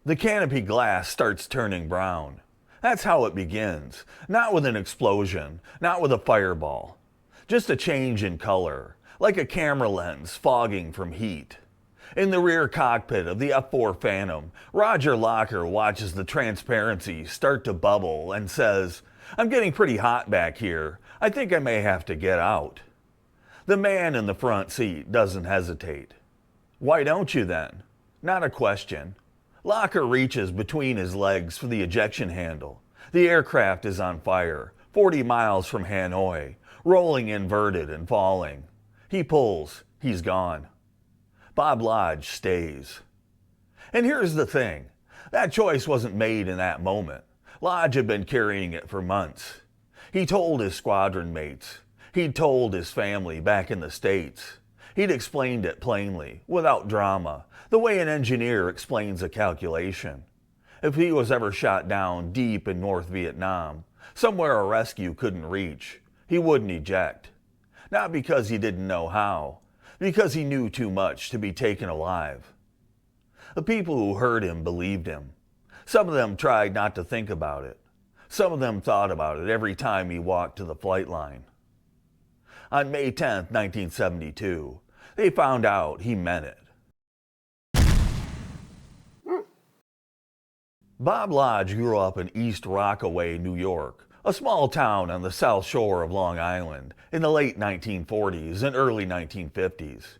The canopy glass starts turning brown. That's how it begins. Not with an explosion, not with a fireball. Just a change in color, like a camera lens fogging from heat. In the rear cockpit of the F-4 Phantom, Roger Locker watches the transparency start to bubble and says, "I'm getting pretty hot back here. I think I may have to get out." The man in the front seat doesn't hesitate. "Why don't you then?" Not a question. Locker reaches between his legs for the ejection handle. The aircraft is on fire, 40 miles from Hanoi, rolling inverted and falling. He pulls. He's gone. Bob Lodge stays. And here's the thing. That choice wasn't made in that moment. Lodge had been carrying it for months. He told his squadron mates. He'd told his family back in the States. He'd explained it plainly, without drama, the way an engineer explains a calculation. If he was ever shot down deep in North Vietnam, somewhere a rescue couldn't reach, he wouldn't eject. Not because he didn't know how, because he knew too much to be taken alive. The people who heard him believed him. Some of them tried not to think about it. Some of them thought about it every time he walked to the flight line. On May 10, 1972, they found out he meant it. Bob Lodge grew up in East Rockaway, New York, a small town on the south shore of Long Island, in the late 1940s and early 1950s.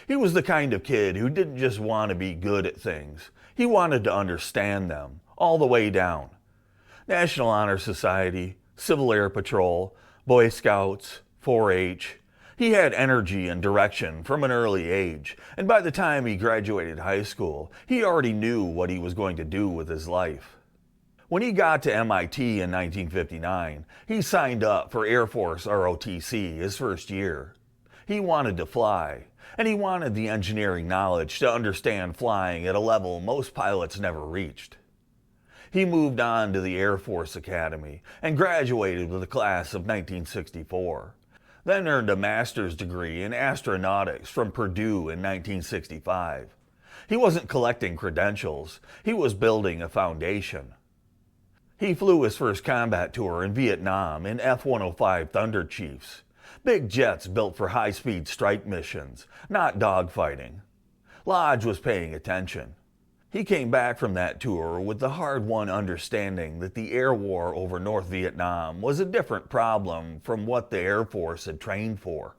He was the kind of kid who didn't just want to be good at things, he wanted to understand them, all the way down. National Honor Society, Civil Air Patrol, Boy Scouts, 4-H. He had energy and direction from an early age, and by the time he graduated high school, he already knew what he was going to do with his life. When he got to MIT in 1959, he signed up for Air Force ROTC his first year. He wanted to fly, and he wanted the engineering knowledge to understand flying at a level most pilots never reached. He moved on to the Air Force Academy and graduated with the class of 1964. Then earned a master's degree in astronautics from Purdue in 1965. He wasn't collecting credentials, he was building a foundation. He flew his first combat tour in Vietnam in F-105 Thunder Chiefs, big jets built for high-speed strike missions, not dogfighting. Lodge was paying attention. He came back from that tour with the hard-won understanding that the air war over North Vietnam was a different problem from what the Air Force had trained for.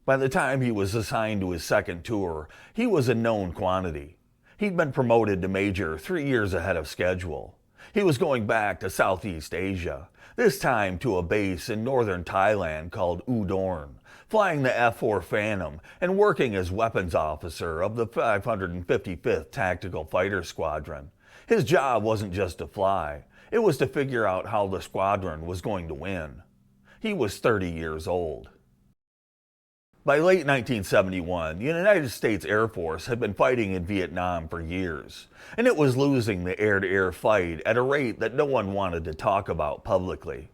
By the time he was assigned to his second tour, he was a known quantity. He'd been promoted to major 3 years ahead of schedule. He was going back to Southeast Asia, this time to a base in northern Thailand called Udorn, flying the F-4 Phantom and working as weapons officer of the 555th Tactical Fighter Squadron. His job wasn't just to fly, it was to figure out how the squadron was going to win. He was 30 years old. By late 1971, the United States Air Force had been fighting in Vietnam for years, and it was losing the air-to-air fight at a rate that no one wanted to talk about publicly.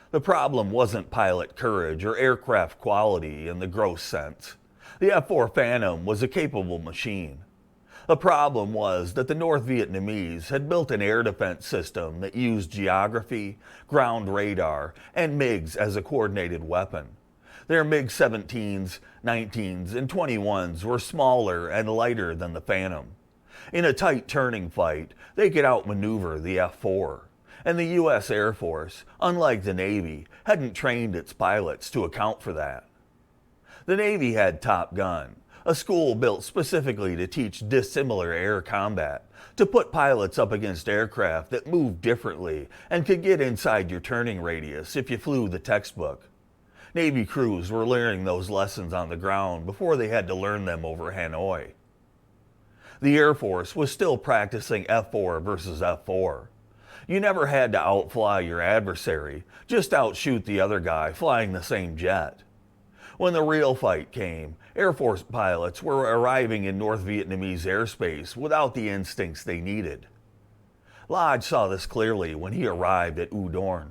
The problem wasn't pilot courage or aircraft quality in the gross sense. The F-4 Phantom was a capable machine. The problem was that the North Vietnamese had built an air defense system that used geography, ground radar, and MiGs as a coordinated weapon. Their MiG-17s, 19s, and 21s were smaller and lighter than the Phantom. In a tight turning fight, they could outmaneuver the F-4. And the U.S. Air Force, unlike the Navy, hadn't trained its pilots to account for that. The Navy had Top Gun, a school built specifically to teach dissimilar air combat, to put pilots up against aircraft that moved differently and could get inside your turning radius if you flew the textbook. Navy crews were learning those lessons on the ground before they had to learn them over Hanoi. The Air Force was still practicing F-4 versus F-4. You never had to outfly your adversary, just outshoot the other guy flying the same jet. When the real fight came, Air Force pilots were arriving in North Vietnamese airspace without the instincts they needed. Lodge saw this clearly when he arrived at Udorn.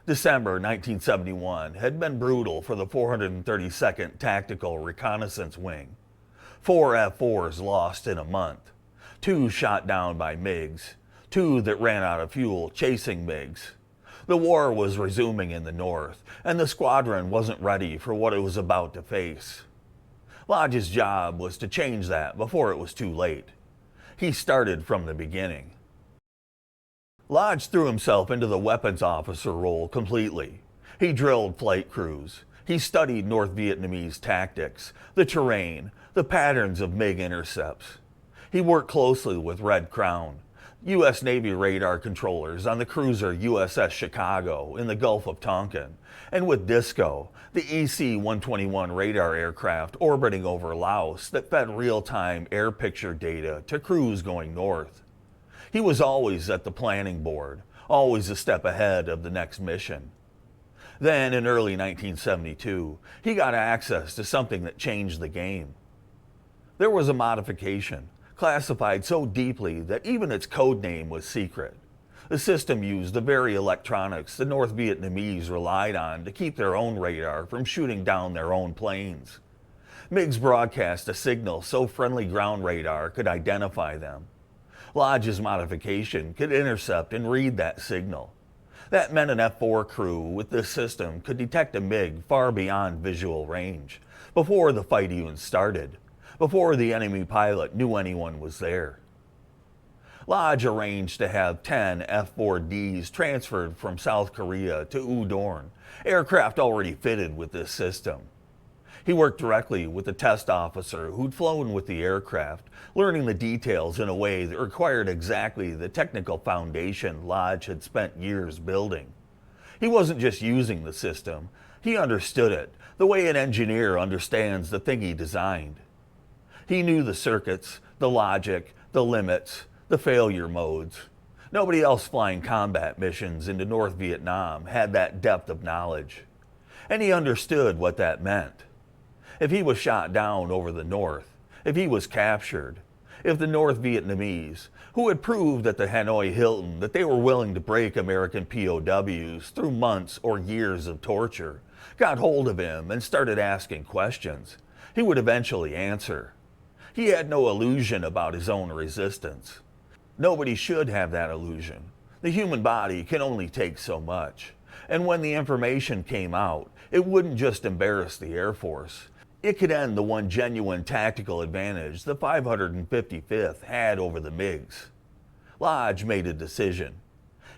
December 1971 had been brutal for the 432nd Tactical Reconnaissance Wing. 4 F-4s lost in a month. 2 shot down by MiGs, 2 that ran out of fuel chasing MiGs. The war was resuming in the north, and the squadron wasn't ready for what it was about to face. Lodge's job was to change that before it was too late. He started from the beginning. Lodge threw himself into the weapons officer role completely. He drilled flight crews. He studied North Vietnamese tactics, the terrain, the patterns of MiG intercepts. He worked closely with Red Crown, U.S. Navy radar controllers on the cruiser USS Chicago in the Gulf of Tonkin, and with DISCO, the EC-121 radar aircraft orbiting over Laos that fed real-time air picture data to crews going north. He was always at the planning board, always a step ahead of the next mission. Then, in early 1972, he got access to something that changed the game. There was a modification, classified so deeply that even its code name was secret. The system used the very electronics the North Vietnamese relied on to keep their own radar from shooting down their own planes. MiGs broadcast a signal so friendly ground radar could identify them. Lodge's modification could intercept and read that signal. That meant an F-4 crew with this system could detect a MiG far beyond visual range, before the fight even started, before the enemy pilot knew anyone was there. Lodge arranged to have 10 F-4Ds transferred from South Korea to Udorn, aircraft already fitted with this system. He worked directly with the test officer who'd flown with the aircraft, learning the details in a way that required exactly the technical foundation Lodge had spent years building. He wasn't just using the system, he understood it, the way an engineer understands the thing he designed. He knew the circuits, the logic, the limits, the failure modes. Nobody else flying combat missions into North Vietnam had that depth of knowledge. And he understood what that meant. If he was shot down over the north, if he was captured, if the North Vietnamese, who had proved at the Hanoi Hilton that they were willing to break American POWs through months or years of torture, got hold of him and started asking questions, he would eventually answer. He had no illusion about his own resistance. Nobody should have that illusion. The human body can only take so much. And when the information came out, it wouldn't just embarrass the Air Force. It could end the one genuine tactical advantage the 555th had over the MiGs. Lodge made a decision.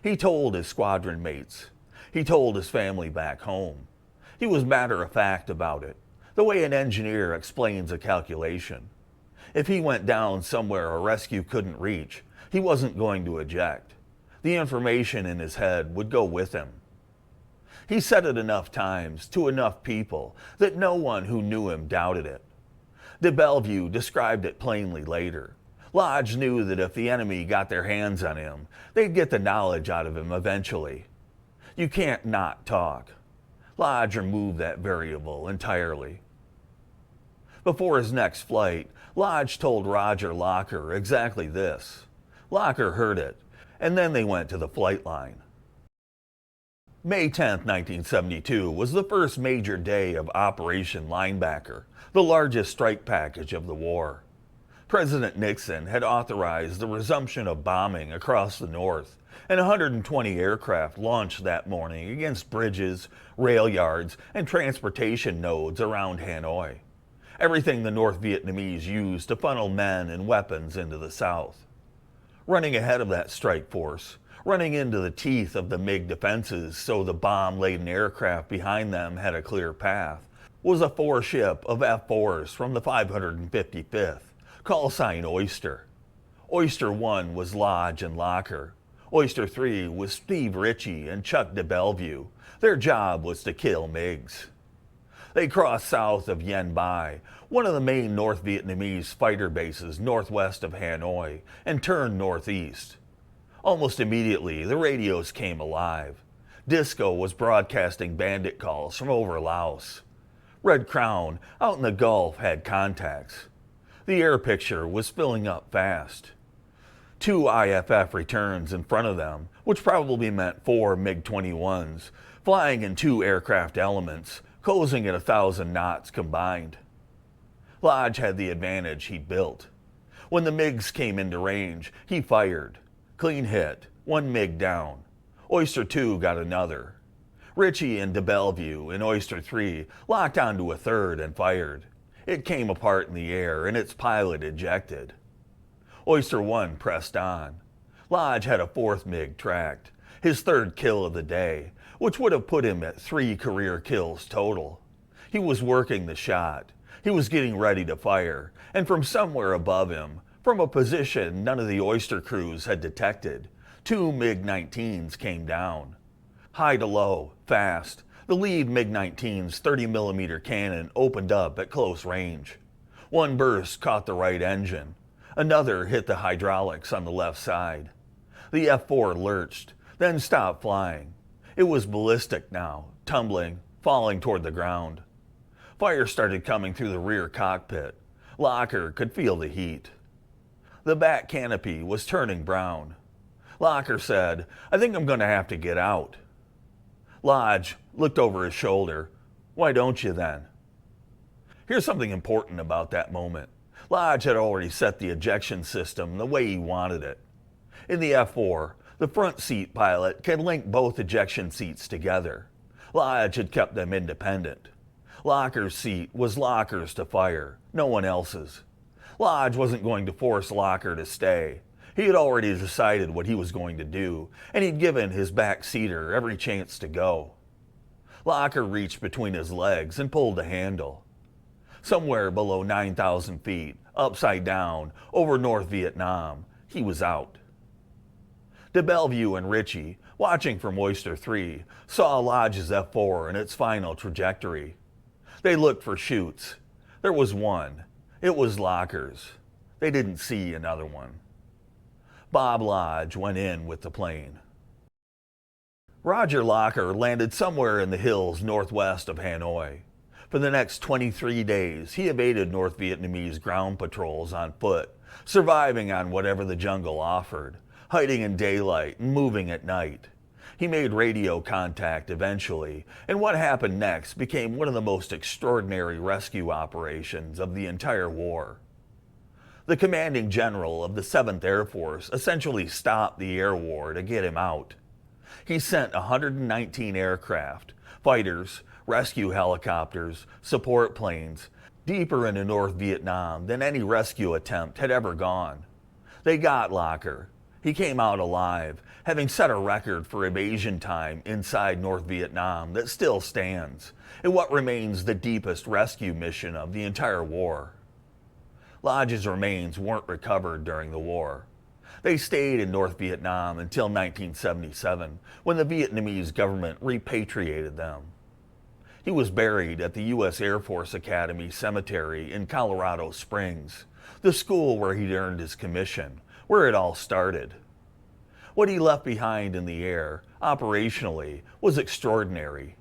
He told his squadron mates. He told his family back home. He was matter-of-fact about it, the way an engineer explains a calculation. If he went down somewhere a rescue couldn't reach, he wasn't going to eject. The information in his head would go with him. He said it enough times to enough people that no one who knew him doubted it. De Bellevue described it plainly later. Lodge knew that if the enemy got their hands on him, they'd get the knowledge out of him eventually. You can't not talk. Lodge removed that variable entirely. Before his next flight, Lodge told Roger Locker exactly this. Locker heard it, and then they went to the flight line. May 10, 1972 was the first major day of Operation Linebacker, the largest strike package of the war. President Nixon had authorized the resumption of bombing across the north, and 120 aircraft launched that morning against bridges, rail yards, and transportation nodes around Hanoi. Everything the North Vietnamese used to funnel men and weapons into the south. Running ahead of that strike force, running into the teeth of the MiG defenses so the bomb-laden aircraft behind them had a clear path, was a 4-ship of F-4s from the 555th, call sign Oyster. Oyster 1 was Lodge and Locker. Oyster 3 was Steve Ritchie and Chuck de Bellevue. Their job was to kill MiGs. They crossed south of Yen Bai, one of the main North Vietnamese fighter bases northwest of Hanoi, and turned northeast. Almost immediately, the radios came alive. DISCO was broadcasting bandit calls from over Laos. Red Crown, out in the Gulf, had contacts. The air picture was filling up fast. 2 IFF returns in front of them, which probably meant 4 MiG-21s, flying in 2 aircraft elements, closing at 1,000 knots combined. Lodge had the advantage he'd built. When the MiGs came into range, he fired. Clean hit, one MiG down. Oyster 2 got another. Ritchie and de Bellevue in Oyster 3 locked onto a third and fired. It came apart in the air and its pilot ejected. Oyster 1 pressed on. Lodge had a fourth MiG tracked, his third kill of the day, which would have put him at 3 career kills total. He was working the shot. He was getting ready to fire, and from somewhere above him, from a position none of the Oyster crews had detected, 2 MiG-19s came down. High to low, fast, the lead MiG-19's 30mm cannon opened up at close range. One burst caught the right engine. Another hit the hydraulics on the left side. The F-4 lurched, then stopped flying. It was ballistic now, tumbling, falling toward the ground. Fire started coming through the rear cockpit. Locker could feel the heat. The back canopy was turning brown. Locker said, "I think I'm going to have to get out." Lodge looked over his shoulder. "Why don't you then?" Here's something important about that moment. Lodge had already set the ejection system the way he wanted it. In the F-4, the front seat pilot can link both ejection seats together. Lodge had kept them independent. Locker's seat was Locker's to fire, no one else's. Lodge wasn't going to force Locker to stay. He had already decided what he was going to do, and he'd given his back seater every chance to go. Locker reached between his legs and pulled the handle. Somewhere below 9,000 feet, upside down, over North Vietnam, he was out. De Bellevue and Ritchie, watching from Oyster 3, saw Lodge's F-4 in its final trajectory. They looked for chutes. There was one. It was Locker's. They didn't see another one. Bob Lodge went in with the plane. Roger Locker landed somewhere in the hills northwest of Hanoi. For the next 23 days, he evaded North Vietnamese ground patrols on foot, surviving on whatever the jungle offered, hiding in daylight and moving at night. He made radio contact eventually, and what happened next became one of the most extraordinary rescue operations of the entire war. The commanding general of the 7th Air Force essentially stopped the air war to get him out. He sent 119 aircraft, fighters, rescue helicopters, support planes, deeper into North Vietnam than any rescue attempt had ever gone. They got Locker. He came out alive, having set a record for evasion time inside North Vietnam that still stands, in what remains the deepest rescue mission of the entire war. Lodge's remains weren't recovered during the war. They stayed in North Vietnam until 1977, when the Vietnamese government repatriated them. He was buried at the U.S. Air Force Academy Cemetery in Colorado Springs, the school where he'd earned his commission, where it all started. What he left behind in the air, operationally, was extraordinary.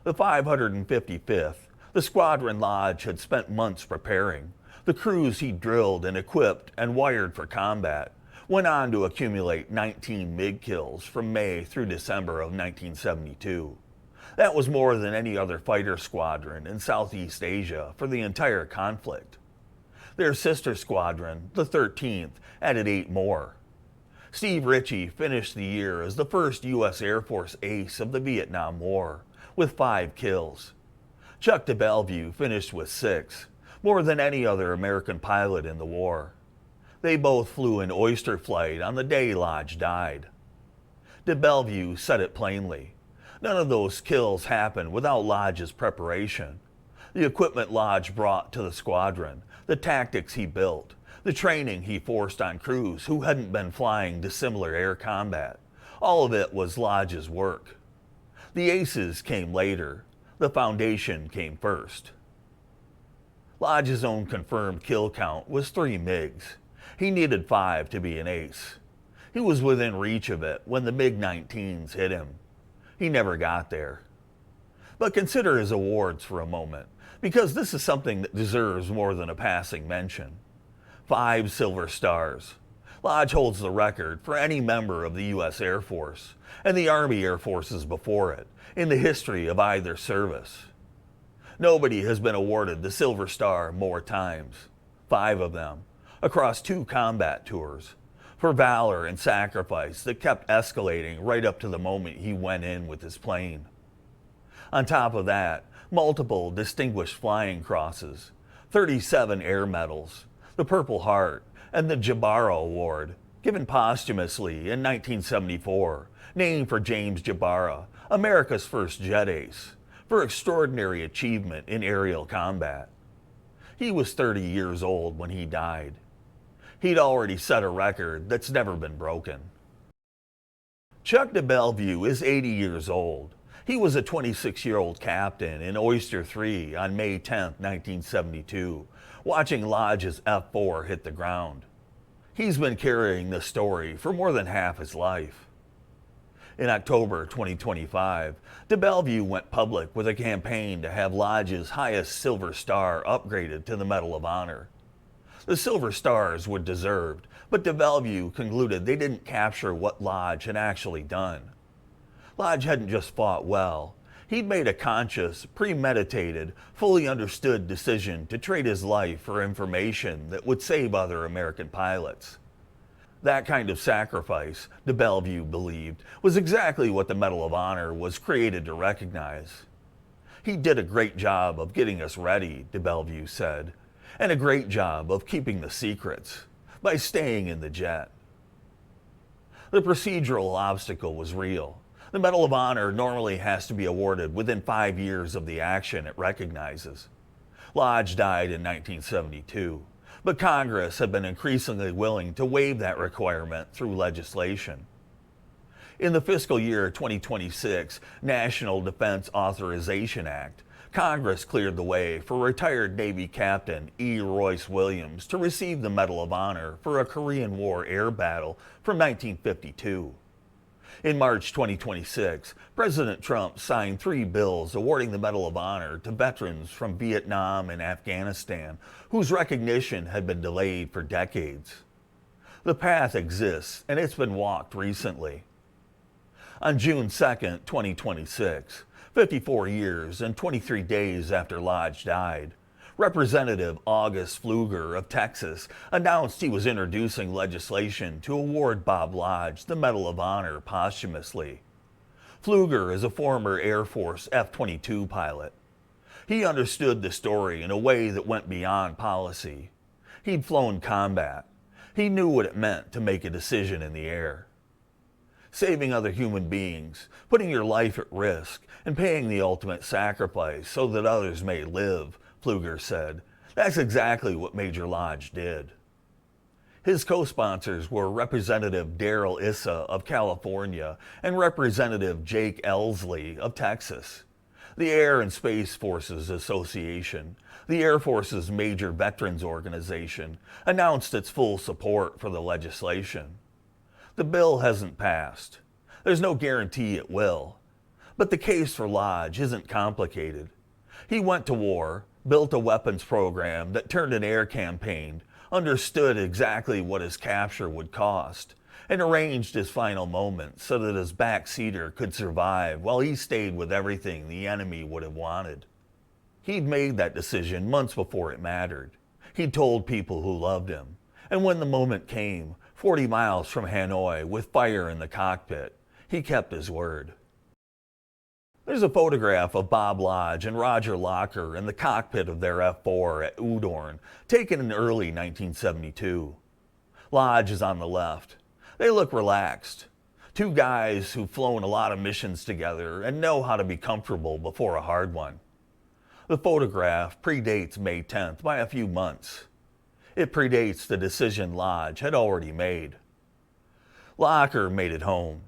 The 555th, the squadron Lodge had spent months preparing, the crews he drilled and equipped and wired for combat, went on to accumulate 19 MiG kills from May through December of 1972. That was more than any other fighter squadron in Southeast Asia for the entire conflict. Their sister squadron, the 13th, added 8 more. Steve Ritchie finished the year as the first U.S. Air Force ace of the Vietnam War, with 5 kills. Chuck de Bellevue finished with 6, more than any other American pilot in the war. They both flew an Oyster flight on the day Lodge died. De Bellevue said it plainly. None of those kills happened without Lodge's preparation. The equipment Lodge brought to the squadron, the tactics he built, the training he forced on crews who hadn't been flying dissimilar air combat, all of it was Lodge's work. The aces came later. The foundation came first. Lodge's own confirmed kill count was 3 MiGs. He needed 5 to be an ace. He was within reach of it when the MiG-19s hit him. He never got there. But consider his awards for a moment, because this is something that deserves more than a passing mention. 5 Silver Stars. Lodge holds the record for any member of the U.S. Air Force, and the Army Air Forces before it, in the history of either service. Nobody has been awarded the Silver Star more times. 5 of them. across 2 combat tours, for valor and sacrifice that kept escalating right up to the moment he went in with his plane. On top of that, multiple distinguished flying crosses, 37 air medals, the Purple Heart, and the Jabara Award, given posthumously in 1974, named for James Jabara, America's first jet ace, for extraordinary achievement in aerial combat. He was 30 years old when he died. He'd already set a record that's never been broken. Chuck de Bellevue is 80 years old. He was a 26-year-old captain in Oyster 3 on May 10, 1972, watching Lodge's F-4 hit the ground. He's been carrying this story for more than half his life. In October 2025, de Bellevue went public with a campaign to have Lodge's highest Silver Star upgraded to the Medal of Honor. The Silver Stars were deserved, but de Bellevue concluded they didn't capture what Lodge had actually done. Lodge hadn't just fought well. He'd made a conscious, premeditated, fully understood decision to trade his life for information that would save other American pilots. That kind of sacrifice, de Bellevue believed, was exactly what the Medal of Honor was created to recognize. He did a great job of getting us ready, de Bellevue said, and a great job of keeping the secrets by staying in the jet. The procedural obstacle was real. The Medal of Honor normally has to be awarded within 5 years of the action it recognizes. Lodge died in 1972, but Congress had been increasingly willing to waive that requirement through legislation. In the fiscal year 2026 National Defense Authorization Act, Congress cleared the way for retired Navy Captain E. Royce Williams to receive the Medal of Honor for a Korean War air battle from 1952. In March 2026, President Trump signed 3 bills awarding the Medal of Honor to veterans from Vietnam and Afghanistan whose recognition had been delayed for decades. The path exists, and it's been walked recently. On June 2, 2026, 54 years and 23 days after Lodge died, Representative August Pfluger of Texas announced he was introducing legislation to award Bob Lodge the Medal of Honor posthumously. Pfluger is a former Air Force F-22 pilot. He understood the story in a way that went beyond policy. He'd flown combat. He knew what it meant to make a decision in the air. Saving other human beings, putting your life at risk, and paying the ultimate sacrifice so that others may live, Pfluger said. That's exactly what Major Lodge did. His co-sponsors were Representative Darrell Issa of California and Representative Jake Elsley of Texas. The Air and Space Forces Association, the Air Force's major veterans organization, announced its full support for the legislation. The bill hasn't passed. There's no guarantee it will. But the case for Lodge isn't complicated. He went to war, built a weapons program that turned an air campaign, understood exactly what his capture would cost, and arranged his final moments so that his backseater could survive while he stayed with everything the enemy would have wanted. He'd made that decision months before it mattered. He'd told people who loved him. And when the moment came, 40 miles from Hanoi with fire in the cockpit, he kept his word. There's a photograph of Bob Lodge and Roger Locker in the cockpit of their F-4 at Udorn, taken in early 1972. Lodge is on the left. They look relaxed. 2 guys who've flown a lot of missions together and know how to be comfortable before a hard one. The photograph predates May 10th by a few months. It predates the decision Lodge had already made. Locker made it home.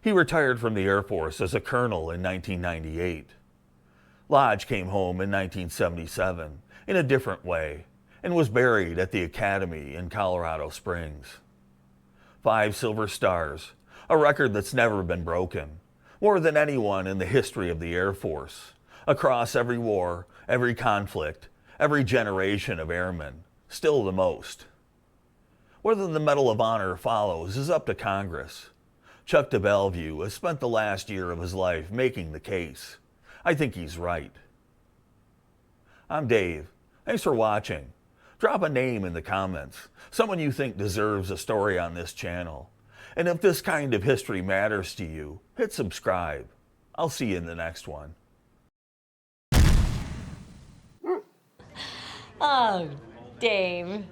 He retired from the Air Force as a colonel in 1998. Lodge came home in 1977 in a different way and was buried at the Academy in Colorado Springs. 5 Silver Stars, a record that's never been broken, more than anyone in the history of the Air Force, across every war, every conflict, every generation of airmen. Still the most. Whether the Medal of Honor follows is up to Congress. Chuck de Bellevue has spent the last year of his life making the case. I think he's right. I'm Dave. Thanks for watching. Drop a name in the comments, someone you think deserves a story on this channel. And if this kind of history matters to you, hit subscribe. I'll see you in the next one. Oh, Dave.